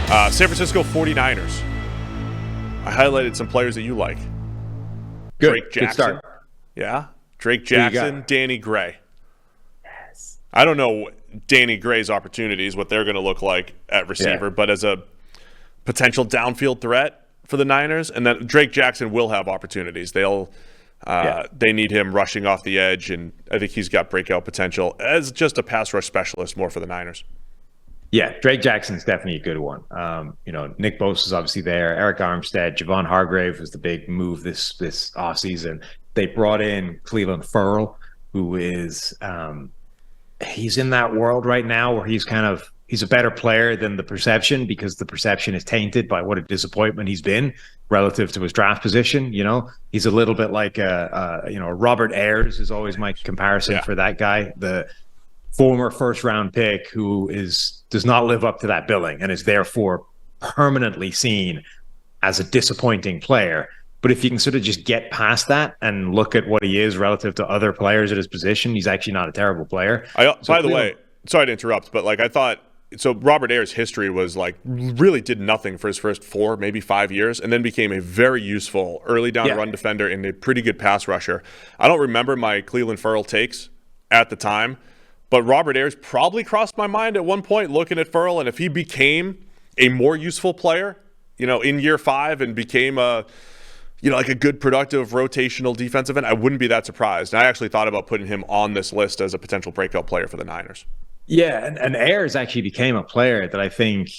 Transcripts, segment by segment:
San Francisco 49ers. I highlighted some players that you like. Good. Drake Jackson. Good start. Yeah. Drake Jackson, Danny Gray. Yes. I don't know Danny Gray's opportunities, what they're going to look like at receiver, but as a potential downfield threat for the Niners, and then Drake Jackson will have opportunities. They need him rushing off the edge, and I think he's got breakout potential as just a pass rush specialist more for the Niners. Yeah, Drake Jackson's definitely a good one. Nick Bosa's obviously there. Eric Armstead, Javon Hargrave was the big move this offseason. They brought in Cleveland Ferrell, who is he's in that world right now where he's a better player than the perception, because the perception is tainted by what a disappointment he's been relative to his draft position. He's a little bit like Robert Ayers is always my comparison for that guy. The former first-round pick who does not live up to that billing and is therefore permanently seen as a disappointing player. But if you can sort of just get past that and look at what he is relative to other players at his position, he's actually not a terrible player. By the way, sorry to interrupt, but I thought, so Robert Ayers' history was really did nothing for his first 4, maybe 5 years, and then became a very useful early down run defender and a pretty good pass rusher. I don't remember my Cleveland Ferrell takes at the time, but Robert Ayers probably crossed my mind at one point looking at Ferrell, and if he became a more useful player, in year 5 and became a good productive rotational defensive end, I wouldn't be that surprised. And I actually thought about putting him on this list as a potential breakout player for the Niners. Yeah, and Ayers actually became a player that I think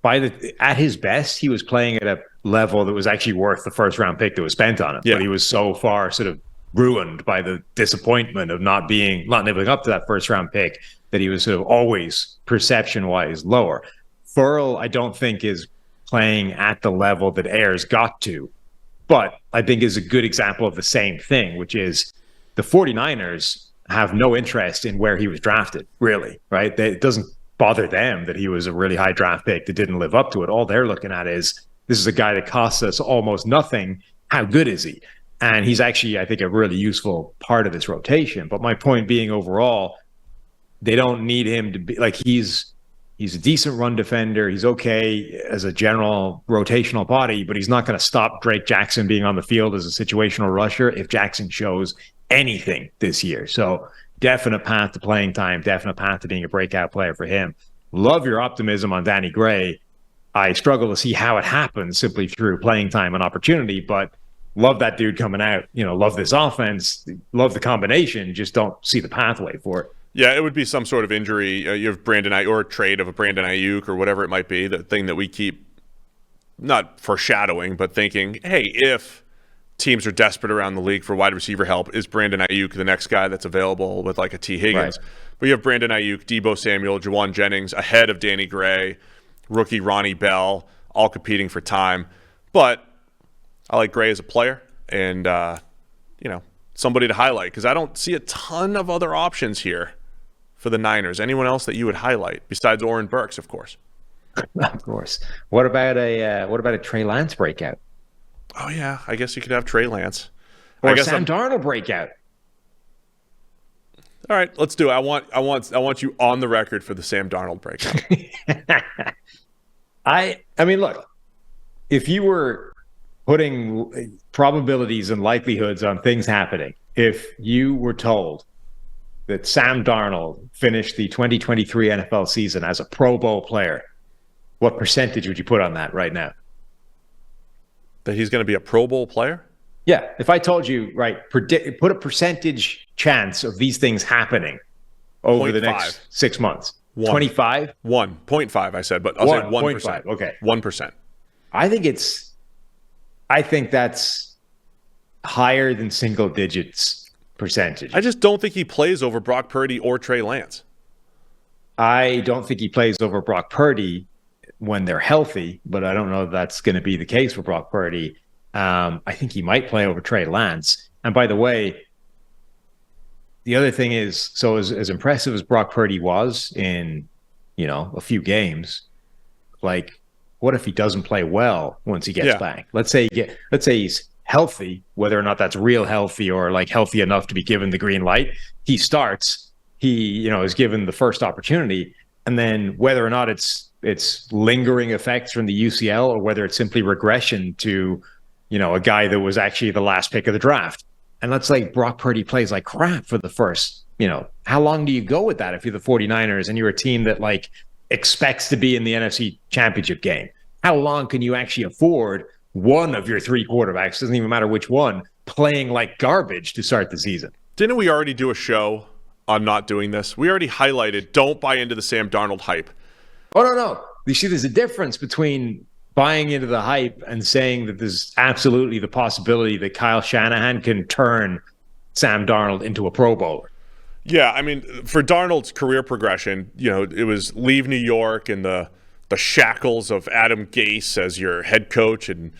at his best, he was playing at a level that was actually worth the first round pick that was spent on him. Yeah. But he was so far sort of ruined by the disappointment of not living up to that first round pick that he was sort of always perception wise lower. Ferrell, I don't think is playing at the level that Ayers got to, but I think is a good example of the same thing, which is the 49ers have no interest in where he was drafted, really, right? It doesn't bother them that he was a really high draft pick that didn't live up to it. All they're looking at is, this is a guy that costs us almost nothing. How good is he? And he's actually, I think, a really useful part of this rotation. But my point being, overall, they don't need him to be he's a decent run defender. He's okay as a general rotational body, but he's not going to stop Drake Jackson being on the field as a situational rusher if Jackson shows anything this year. So definite path to playing time, definite path to being a breakout player for him. Love your optimism on Danny Gray. I struggle to see how it happens simply through playing time and opportunity, but love that dude coming out. Love this offense, love the combination, just don't see the pathway for it. Yeah, it would be some sort of injury. You have Brandon Ayuk, or a trade of a Brandon Ayuk or whatever it might be, the thing that we keep not foreshadowing, but thinking, hey, if teams are desperate around the league for wide receiver help, is Brandon Ayuk the next guy that's available with a T. Higgins? Right. But you have Brandon Ayuk, Deebo Samuel, Jawan Jennings ahead of Danny Gray, rookie Ronnie Bell, all competing for time. But I like Gray as a player and, somebody to highlight, because I don't see a ton of other options here for the Niners. Anyone else that you would highlight besides Oren Burks, of course? Of course. What about a Trey Lance breakout? Oh yeah, I guess you could have Trey Lance. Or Sam Darnold breakout. All right, let's do it. I want you on the record for the Sam Darnold breakout. I mean, look, if you were putting probabilities and likelihoods on things happening, if you were told that Sam Darnold finished the 2023 NFL season as a Pro Bowl player, what percentage would you put on that right now? That he's going to be a Pro Bowl player? Yeah. If I told you, put a percentage chance of these things happening over the next 6 months. 25? 1.5, I said, but I'll say 1%. Okay. 1%. I think that's higher than single digits percentage. I just don't think he plays over Brock Purdy or Trey Lance. I don't think he plays over Brock Purdy when they're healthy, but I don't know if that's going to be the case for Brock Purdy. I think he might play over Trey Lance. And by the way, the other thing is, so as impressive as Brock Purdy was in, a few games, what if he doesn't play well once he gets back? Let's say he's healthy, whether or not that's real healthy or healthy enough to be given the green light. He starts, he is given the first opportunity. And then whether or not it's lingering effects from the UCL or whether it's simply regression to, a guy that was actually the last pick of the draft. And let's say Brock Purdy plays like crap for the first, how long do you go with that if you're the 49ers and you're a team that like expects to be in the NFC Championship game? How long can you actually afford one of your three quarterbacks, doesn't even matter which one, playing like garbage to start the season? Didn't we already do a show on not doing this? We already highlighted, don't buy into the Sam Darnold hype. Oh, no. You see, there's a difference between buying into the hype and saying that there's absolutely the possibility that Kyle Shanahan can turn Sam Darnold into a Pro Bowler. Yeah, I mean, for Darnold's career progression, it was leave New York and the shackles of Adam Gase as your head coach and,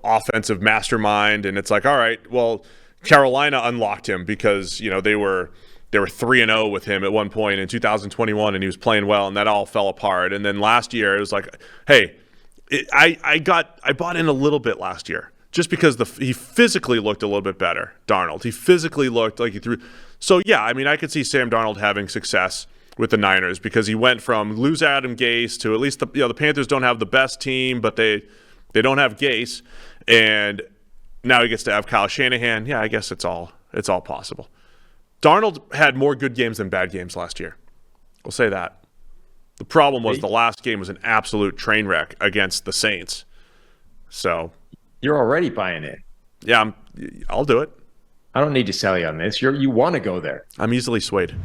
offensive mastermind. And it's like, all right, well, Carolina unlocked him because, they were 3-0 with him at one point in 2021 and he was playing well and that all fell apart. And then last year it was like, hey, I bought in a little bit last year just because he physically looked a little bit better, Darnold. He physically looked like he threw. So, yeah, I mean, I could see Sam Darnold having success with the Niners because he went from lose Adam Gase to at least the Panthers don't have the best team, but they don't have Gase. And now he gets to have Kyle Shanahan. Yeah, I guess it's all possible. Darnold had more good games than bad games last year. We'll say that. The problem was the last game was an absolute train wreck against the Saints. So you're already buying it. Yeah, I'll do it. I don't need to sell you on this. You want to go there. I'm easily swayed.